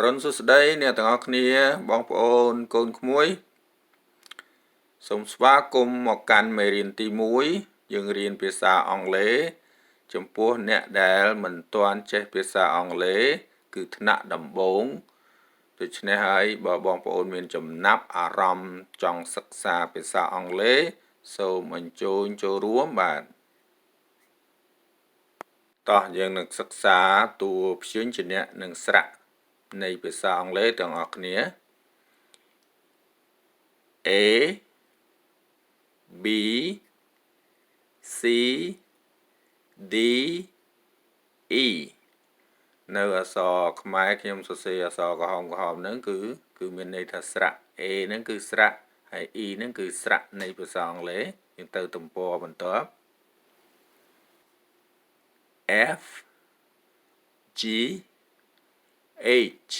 រុនសួស្តីអ្នកទាំងអស់គ្នាបងប្អូនកូនក្មួយសូមស្វាគមន៍មកកាន់មេរៀនទី1យើងរៀនភាសាអង់គ្លេសចំពោះអ្នកដែលមិនទាន់ចេះភាសាអង់គ្លេសគឺថ្នាក់ដំបូងដូច្នេះហើយបើបងប្អូនមានចំណាប់អារម្មណ៍ចង់សិក្សាភាសាអង់គ្លេសសូមអញ្ជើញចូលរួមបាទតោះយើងនឹងសិក្សាតួព្យញ្ជនៈនិងស្រៈនៃភាសាអង់គ្លេសទាំងអស់គ្នា A B C D E នៅអក្សរខ្មែរខ្ញុំសរសេរអក្សរក្រហមហ្នឹងគឺមានន័យថាស្រៈ A ហ្នឹងគឺស្រៈហើយ E ហ្នឹងគឺស្រៈនៃភាសាអង់គ្លេសយើងទៅទំព័របន្ទាប់ F G H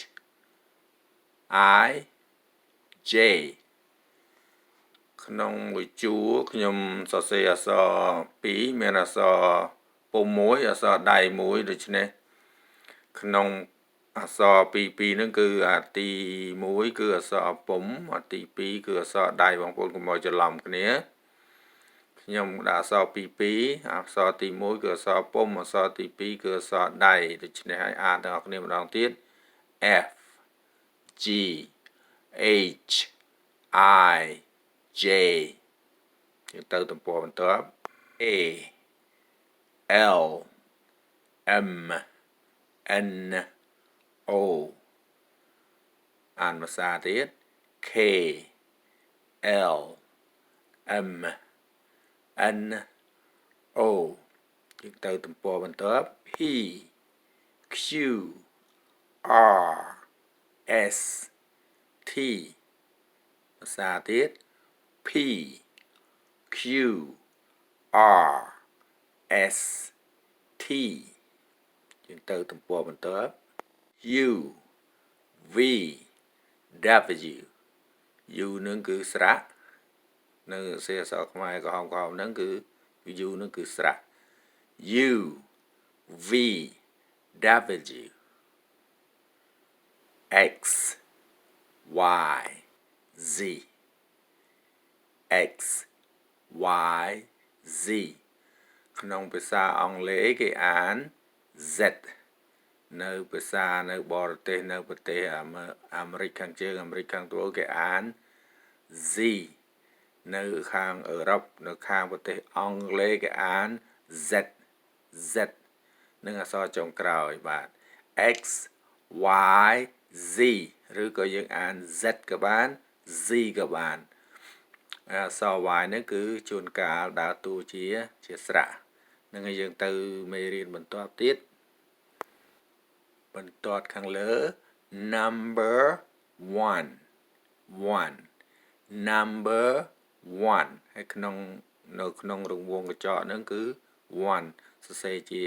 I J ក្នុងមួយជួរខ្ញុំសរសេរអក្សរ2មានអក្សរពុំ1អក្សរដៃ1ដូច្នេះក្នុងអក្សរ2ហ្នឹងគឺអាទី1គឺអក្សរពុំអាទី2គឺអក្សរដៃបងប្អូនកុំឲ្យច្រឡំគ្នាខ្ញុំដាក់អក្សរ2អក្សរទី1គឺអក្សរពុំអក្សរទី2គឺអក្សរដៃដូច្នេះឲ្យអានទាំងអស់គ្នាម្ដងទៀត F G H I J យើងទៅទំព័របន្ទាប់ A L M N O អានភាសាទៀត K L M N O យើងទៅទំព័របន្ទាប់ P Q R S T ភាសាទៀត P Q R S T យើងទៅទំព័របន្ទាប់ U V W U នឹងគឺស្រៈនៅអក្សរខ្មែរក្រហមហ្នឹងគឺ U នឹងគឺស្រៈ U V W X Y Z X Y Z ក្នុងភាសាអង់គ្លេសគេអាន Z នៅភាសានៅបរទេសនៅប្រទេសអាមេរិកខាងជើងអាមេរិកខាងត្បូងគេអាន Z នៅខាងអឺរ៉ុបនៅខាងប្រទេសអង់គ្លេសគេអាន Z Z នឹងអក្សរចុងក្រោយបាទ X Y Z ឬក៏យើងអាន Z ក៏បាន Z ក៏បានអក្សរ Y នេះគឺជួនកាលដើរតួជាស្រៈនឹងឲ្យយើងទៅមេរៀនបន្ទាប់ទៀតបន្ទាត់ខាងលើ number 1 number 1ហើយនៅក្នុងរង្វង់កញ្ចក់ហ្នឹងគឺ1សរសេរជា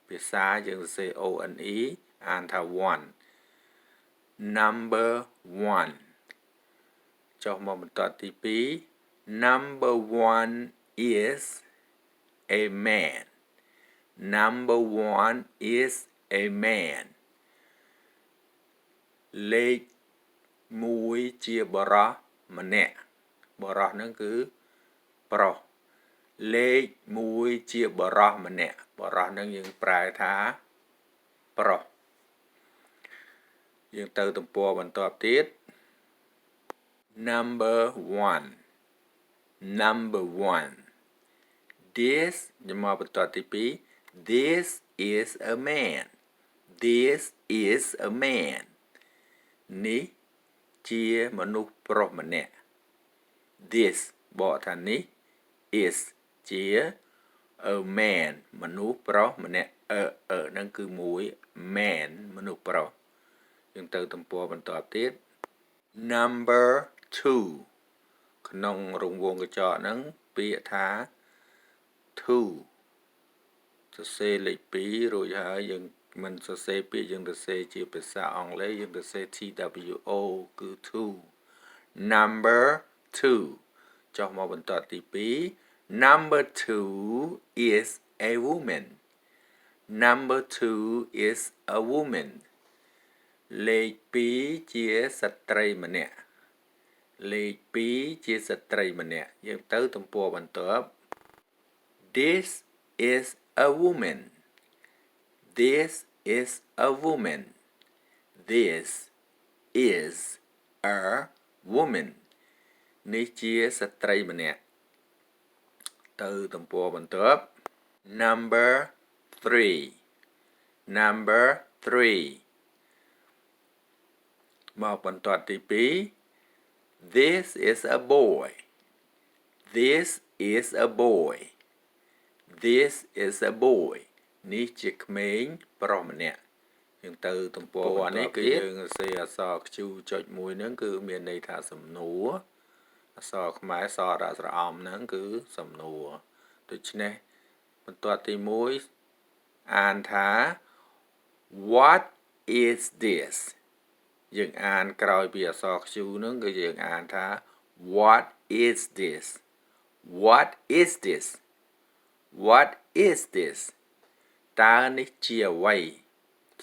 ភាសាយើងសរសេរ ONE អានថា1 number 1ចុះមកបន្ទាត់ទី2 number 1 is a man number 1 is a man លេខ1ជាបរោះម្នាក់បរោះហ្នឹងគឺប្រុសលេខ1ជាបរោះម្នាក់បរោះហ្នឹងយើងប្រែថាប្រុសយើងទៅទំព័របន្ទាប់ទៀត number 1 this ខ្ញុំមកបន្ទាត់ទី2 this is a man this is a man នេះជាមនុស្សប្រុសម្នាក់ this បកថានេះ is ជា a man មនុស្សប្រុសម្នាក់ហ្នឹងគឺមួយ man មនុស្សប្រុសយើងទៅទំព័របន្ទាប់ទៀត number 2ក្នុងរង្វង់កញ្ចក់ហ្នឹងពាក្យថា 2សរសេរលេខ2រួចហើយយើងមិនសរសេរពាក្យយើងសរសេរជាភាសាអង់គ្លេសយើងសរសេរ TWO គឺ 2 number 2ចុះមកបន្ទាត់ទី2 number 2 is a woman number 2 is a woman លេខ2ជាស្ត្រីម្នាក់លេខ2ជាស្ត្រីម្នាក់យើងទៅទំព័របន្ទាប់ This is a woman This is a woman This is a woman នេះជាស្ត្រីម្នាក់ទៅទំព័របន្ទាប់ Number 3 Number 3មកបន្ទាត់ទី2 This is a boy This is a boy This is a boy នេះជាក្មេងប្រុសម្នាក់យើងទៅទំព័រនេះគឺយើងសរសេរអក្សរ Q ចុច1ហ្នឹងគឺមានន័យថាសំណួរអក្សរខ្មែរសរដាក់ស្រអមហ្នឹងគឺសំណួរដូច្នេះបន្ទាត់ទី1អានថា What is this យើងអានក្រោយពីអក្សរ Q ហ្នឹងគឺយើងអានថា What is this What is this What is this តើនេះជាអ្វី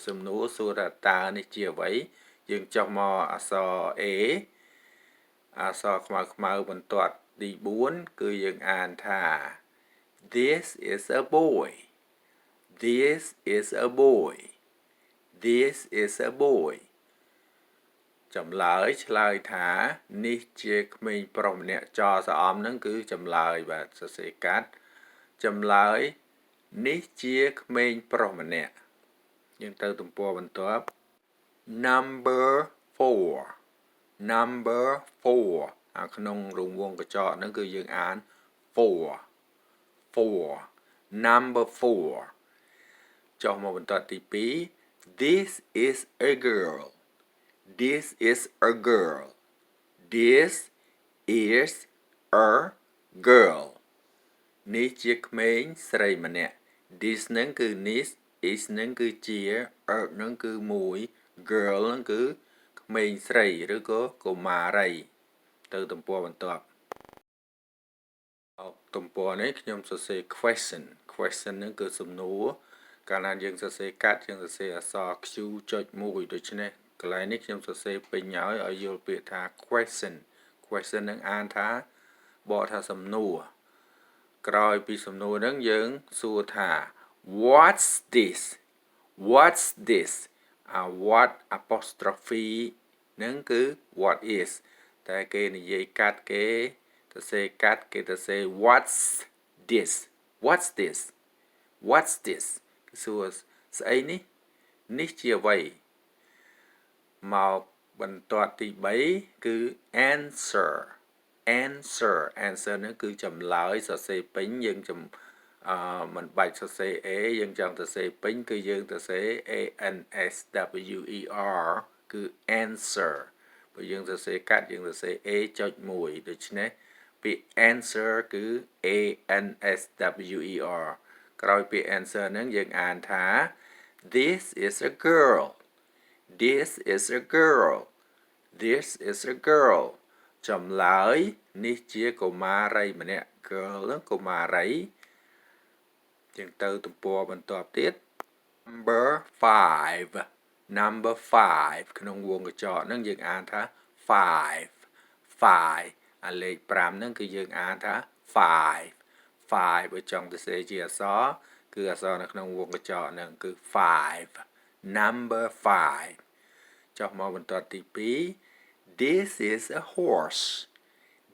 សំណួរសួរថាតើនេះជាអ្វីយើងចុះមកអក្សរ A អក្សរខ្មៅបន្ទាត់ទី4គឺយើងអានថា This is a boy This is a boy This is a boy ចម្លើយឆ្លើយថានេះជាក្មេងប្រុសម្នាក់ចស្រអមហ្នឹងគឺចម្លើយបាទសរសេរកាត់ចម្លើយនេះជាក្មេងប្រុសម្នាក់យើងទៅទំព័របន្ទាប់ Number 4 Number 4ក្នុងរង្វង់កញ្ចក់ហ្នឹងគឺយើងអាន 4 Number 4ចុះមកបន្ទាត់ទី2 This is a girl This is a girl This is a girl នេះជាក្មេងស្រីម្នាក់ This ហ្នឹងគឺ this is ហ្នឹងគឺជា a ហ្នឹងគឺមួយ girl ហ្នឹងគឺក្មេងស្រីឬក៏កុមារីទៅទំព័របន្ទាប់ទំព័រនេះខ្ញុំសរសេរ question ហ្នឹងគឺសំណួរកាលណាយើងសរសេរកាត់យើងសរសេរអក្សរ Q ចុច1ដូច្នេះកន្លែងនេះខ្ញុំសរសេរពេញឲ្យយល់ពាក្យថា question ហ្នឹងអានថាបកថាសំណួរក្រោយពីសំណួរហ្នឹងយើងសួរថា What's this What's this what apostrophe ហ្នឹងគឺ what is តែគេនិយាយកាត់គេទៅសេកាត់គេទៅសេ What's this What's this What's this គឺសួរស្អីនេះនេះជាអ្វីមកបន្ទាត់ទី3គឺ answer ហ្នឹងគឺចម្លើយសរសេរពេញយើងមិនបាច់សរសេរ A យើងចង់សរសេរពេញគឺយើងសរសេរ ANSWER គឺ answer បើយើងសរសេរកាត់យើងសរសេរ A ចុច1ដូច្នេះពាក្យ answer គឺ ANSWER ក្រោយពាក្យ answer ហ្នឹងយើងអានថា This is a girl This is a girl This is a girl ចម្លើយនេះជាកុមារីម្នាក់ girl ហ្នឹងកុមារីយើងទៅទំព័របន្ទាប់ទៀត Number 5ក្នុងវងកញ្ចក់ហ្នឹងយើងអានថា5អាលេខ5ហ្នឹងគឺយើងអានថា5បើចង់ទៅសេជាអក្សរគឺអក្សរនៅក្នុងវងកញ្ចក់ហ្នឹងគឺ5 Number 5ចុះមកបន្ទាត់ទី2 This is a horse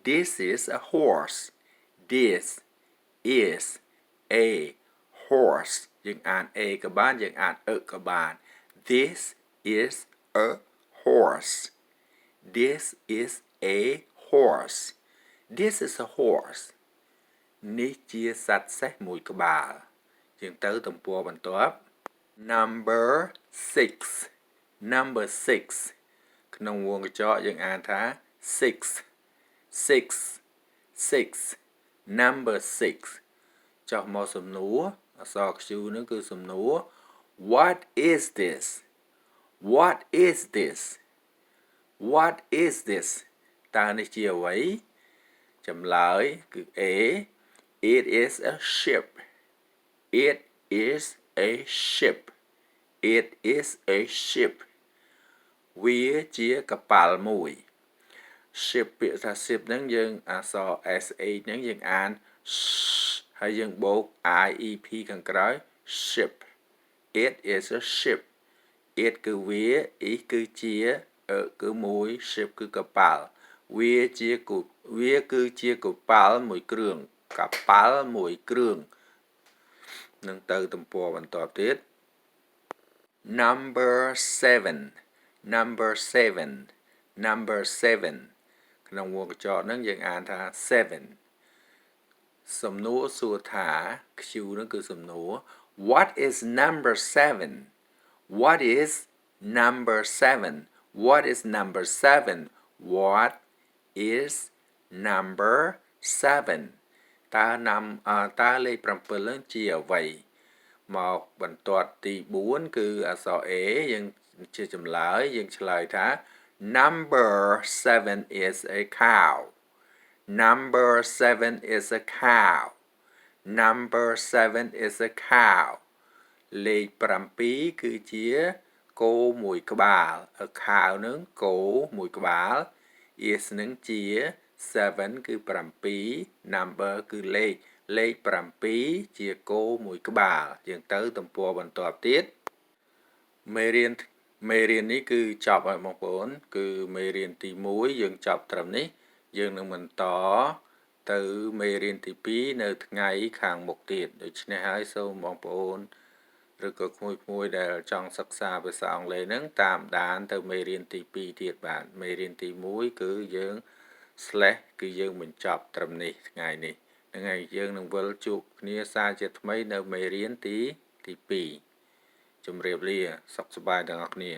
This is a horse This is a horse យើងអាន A ក៏បានយើងអាន ក៏បាន This is a horse This is a horse This is a horse នេះជាសត្វសេះមួយក្បាលយើងទៅទំព័របន្ទាប់ Number 6ក្នុងវងកញ្ចក់យើងអានថា6 Number 6ចុះមកសំណួរអក្សរ Q ហ្នឹងគឺសំណួរ What is this What is this What is this តើនេះជាអ្វីចម្លើយគឺ A It is a ship It is a ship It is a ship វាជាកប៉ាល់មួយ ship ពាក្យថា ship ហ្នឹងយើងអក្សរ sh ហ្នឹងយើងអាន ហើយយើងបូក iep ខាងក្រោយ ship it is a ship it គឺវា is គឺជា គឺមួយ ship គឺកប៉ាល់វាគឺជាកប៉ាល់មួយគ្រឿងកប៉ាល់មួយគ្រឿងនឹងទៅទំព័របន្តទៀត number 7 number 7 number 7 ក្នុងវងកញ្ចក់ហ្នឹងយើងអានថា7សំណួរសួរថា Q ហ្នឹងគឺសំណួរ what is number 7 what is number 7 what is number 7 what is number 7តើលេខ7ហ្នឹងជាអ្វីមកបន្ទាត់ទី4គឺអក្សរ A យើងជាចម្លើយយើងឆ្លើយថា number 7 is a cow number 7 is a cow number 7 is a cow លេខ7គឺជាគោមួយក្បាល a cow នឹងគោមួយក្បាល is នឹងជា7គឺ7 number គឺលេខ7ជាគោមួយក្បាលយើងទៅទំព័របន្ទាប់ទៀតមេរៀននេះគឺចប់ហើយបងប្អូនគឺមេរៀនទី1យើងចប់ត្រឹមនេះយើងនឹងបន្តទៅមេរៀនទី2នៅថ្ងៃខាងមុខទៀតដូច្នេះហើយសូមបងប្អូនឬក៏ក្មួយដែលចង់សិក្សាភាសាអង់គ្លេសហ្នឹងតាមដានទៅមេរៀនទី2ទៀតបាទមេរៀនទី1គឺយើង slash គឺយើងបញ្ចប់ត្រឹមនេះថ្ងៃនេះហ្នឹងហើយយើងនឹងវិលជួបគ្នាសារជាថ្មីនៅមេរៀនទី2ជម្រាបលាសុខសប្បាយទាំងអស់គ្នា